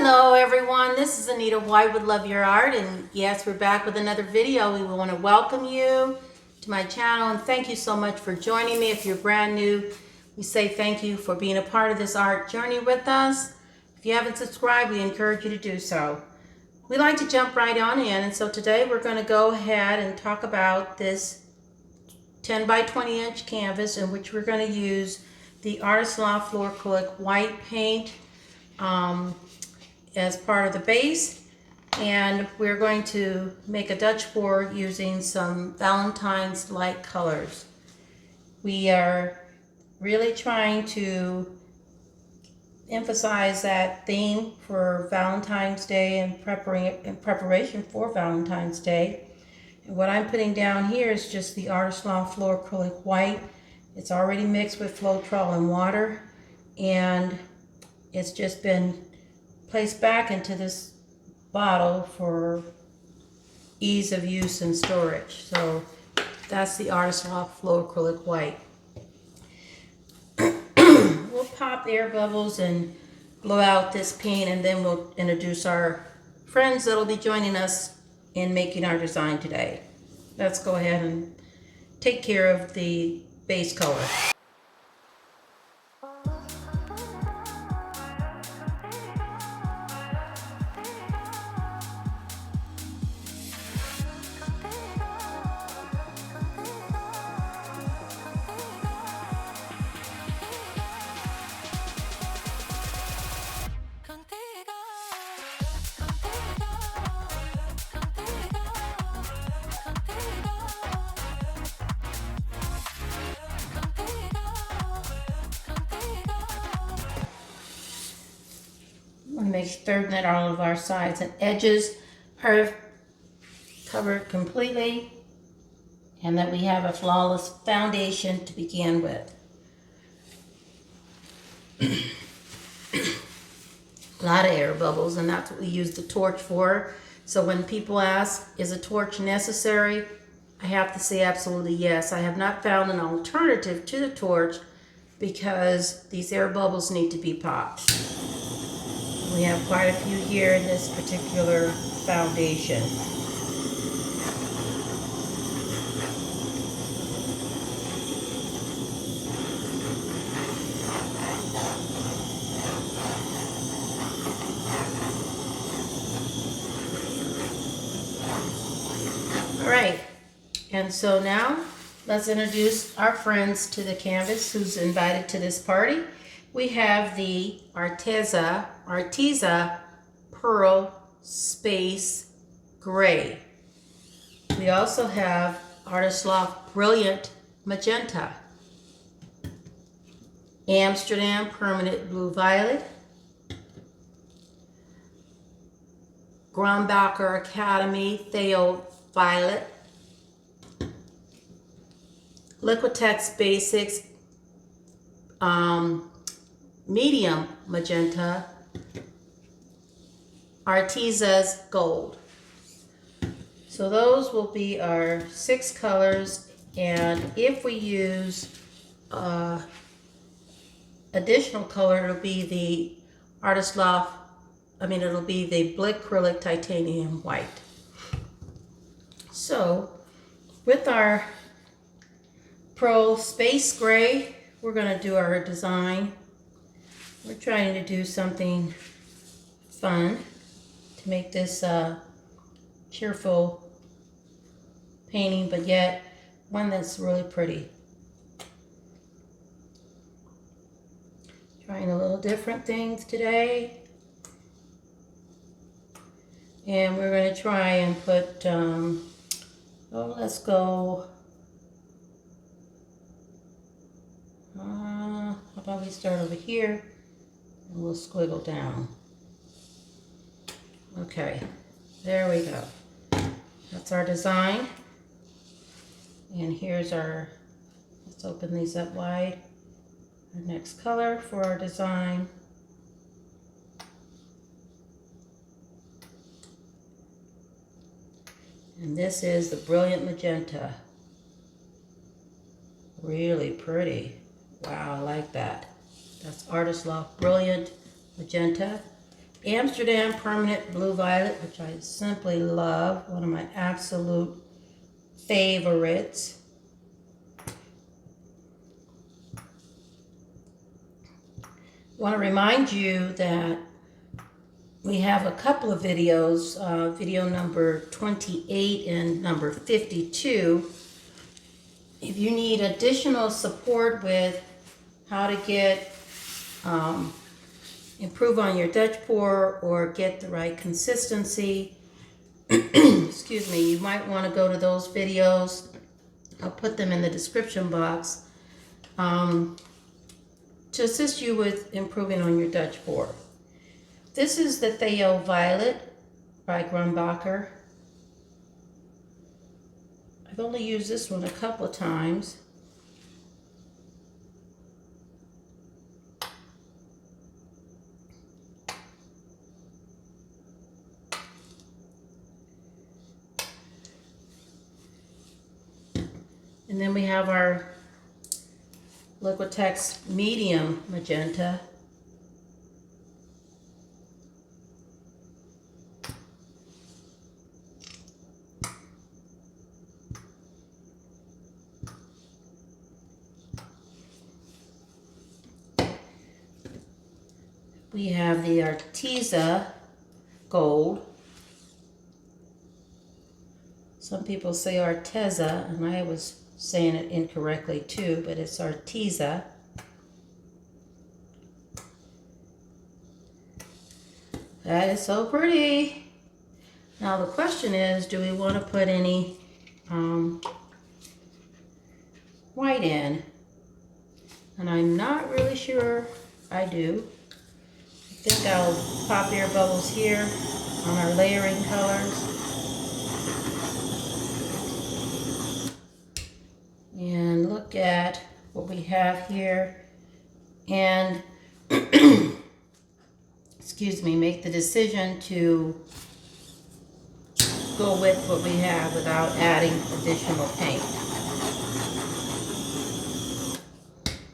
Hello everyone, this is Anita White with Love Your Art, and yes, we're back with another video. We want to welcome you to my channel and thank you so much for joining me. If you're brand new, we say thank you for being a part of this art journey with us. If you haven't subscribed, we encourage you to do so. We like to jump right on in, and so today we're going to go ahead and talk about this 10 by 20 inch canvas in which we're going to use the Artist Loft Floetrol white paint as part of the base, and we're going to make a Dutch board using some Valentines light colors. We are really trying to emphasize that theme for Valentine's Day and in preparation for Valentine's Day. And what I'm putting down here is just the Artist Loft Floetrol white. It's already mixed with Floetrol and water, and it's just been placed back into this bottle for ease of use and storage. So that's the Artist Loft Floetrol white. We'll pop air bubbles and blow out this paint, and then we'll introduce our friends that'll be joining us in making our design today. Let's go ahead and take care of the base color. Make certain that all of our sides and edges are covered completely and that we have a flawless foundation to begin with. A lot of air bubbles, and that's what we use the torch for. So when people ask, is a torch necessary? I have to say absolutely yes. I have not found an alternative to the torch because these air bubbles need to be popped. We have quite a few here in this particular foundation. All right, and so now let's introduce our friends to the canvas who's invited to this party. We have the Arteza Pearl Space Gray. We also have Artist Loft Brilliant Magenta, Amsterdam Permanent Blue Violet, Grumbacher Academy Thio Violet, Liquitex Basics Medium Magenta, Arteza's Gold. So those will be our 6 colors, and if we use additional color, it'll be the it'll be the Acrylic Titanium White. So with our Pearl Space Gray, we're going to do our design. We're trying to do something fun to make this cheerful painting, but yet one that's really pretty. Trying a little different things today. And we're going to try and put, let's go, how about we start over here? And we'll squiggle down. Okay, there we go. That's our design. And here's our, let's open these up wide. Our next color for our design. And this is the Brilliant Magenta. Really pretty. Wow, I like that. That's Artist Loft Brilliant Magenta. Amsterdam Permanent Blue Violet, which I simply love. One of my absolute favorites. I want to remind you that we have a couple of videos, video number 28 and number 52. If you need additional support with how to get improve on your Dutch pour or get the right consistency, excuse me, you might want to go to those videos. I'll put them in the description box to assist you with improving on your Dutch pour. This is the Thio Violet by Grumbacher. I've only used this one a couple of times. And then we have our Liquitex medium magenta. We have the Arteza gold. Some people say Arteza, and I was saying it incorrectly too, but it's Arteza. That is so pretty. Now the question is, do we want to put any white in? And I'm not really sure I do. I think I'll pop air bubbles here on our layering colors. And look at what we have here. And, excuse me, make the decision to go with what we have without adding additional paint.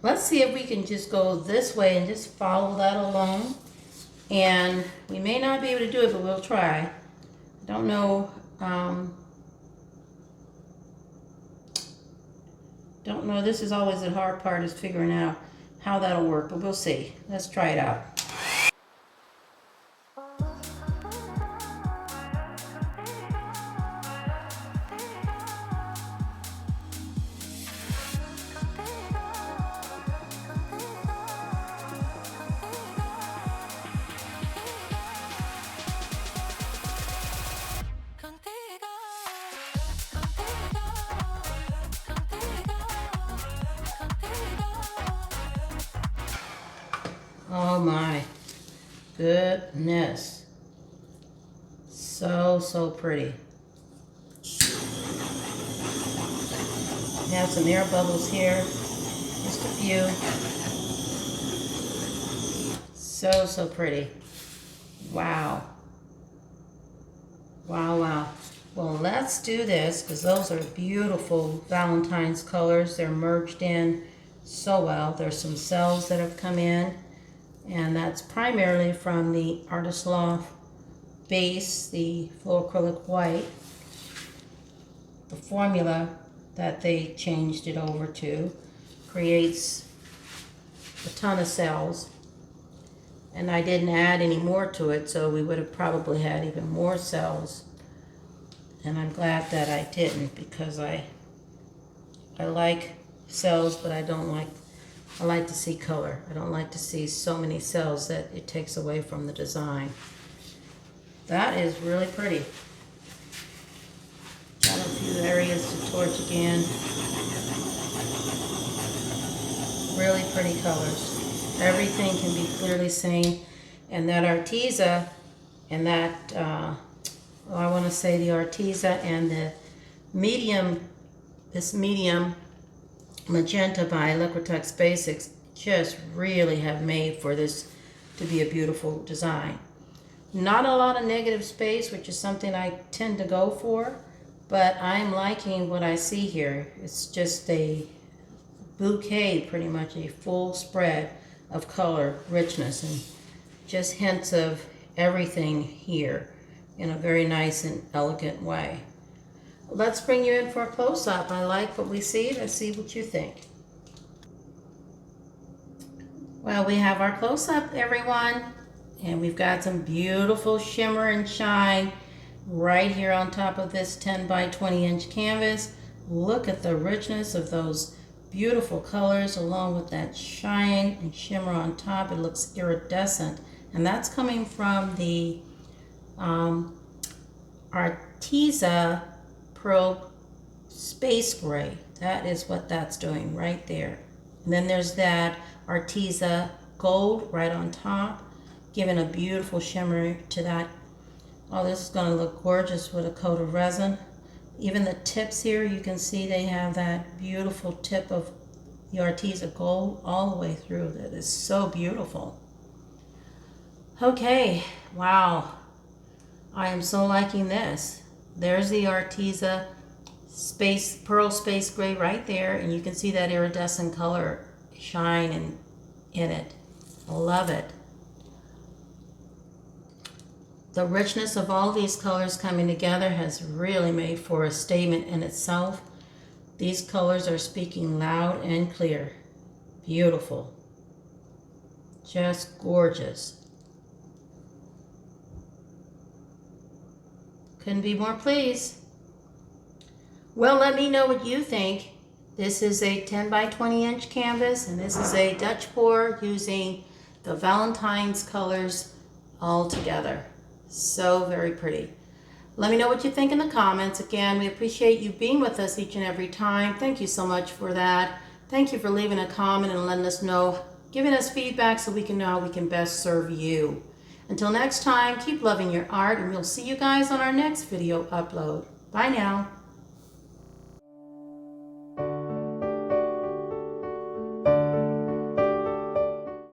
Let's see if we can just go this way and just follow that along. And we may not be able to do it, but we'll try. I don't know. Don't know. This is always the hard part, is figuring out how that'll work, but we'll see. Let's try it out. Oh my goodness. So pretty. We have some air bubbles here. Just a few. So pretty. Wow. Wow. Well, let's do this, because those are beautiful Valentines colors. They're merged in so well. There's some cells that have come in. And that's primarily from the Loft base, the Floetrol white. The formula that they changed it over to creates a ton of cells. And I didn't add any more to it, so we would have probably had even more cells. And I'm glad that I didn't, because I like cells, but I like to see color. I don't like to see so many cells that it takes away from the design. That is really pretty. Got a few areas to torch again. Really pretty colors. Everything can be clearly seen. And that Arteza and that, I want to say the Arteza and the medium, this medium Magenta by Liquitex Basics just really have made for this to be a beautiful design. Not a lot of negative space, which is something I tend to go for, but I'm liking what I see here. It's just a bouquet, pretty much a full spread of color richness, and just hints of everything here in a very nice and elegant way. Let's bring you in for a close-up. I like what we see. Let's see what you think. Well, we have our close-up, everyone, and we've got some beautiful shimmer and shine right here on top of this 10 by 20 inch canvas. Look at the richness of those beautiful colors along with that shine and shimmer on top. It looks iridescent, and that's coming from the Arteza Pearl Space Gray. That is what that's doing right there. And then there's that Arteza Gold right on top, giving a beautiful shimmer to that. Oh, this is going to look gorgeous with a coat of resin. Even the tips here, you can see they have that beautiful tip of the Arteza Gold all the way through. That is so beautiful. Okay, wow. I am so liking this. There's the Arteza Pearl Space Gray right there, and you can see that iridescent color shine in it. I love it. The richness of all these colors coming together has really made for a statement in itself. These colors are speaking loud and clear. Beautiful. Just gorgeous. Couldn't be more pleased. Well, let me know what you think. This is a 10 by 20 inch canvas, and this is a Dutch pour using the Valentines colors all together. So very pretty. Let me know what you think in the comments. Again, we appreciate you being with us each and every time. Thank you so much for that. Thank you for leaving a comment and letting us know, giving us feedback so we can know how we can best serve you. Until next time, keep loving your art, and we'll see you guys on our next video upload. Bye now.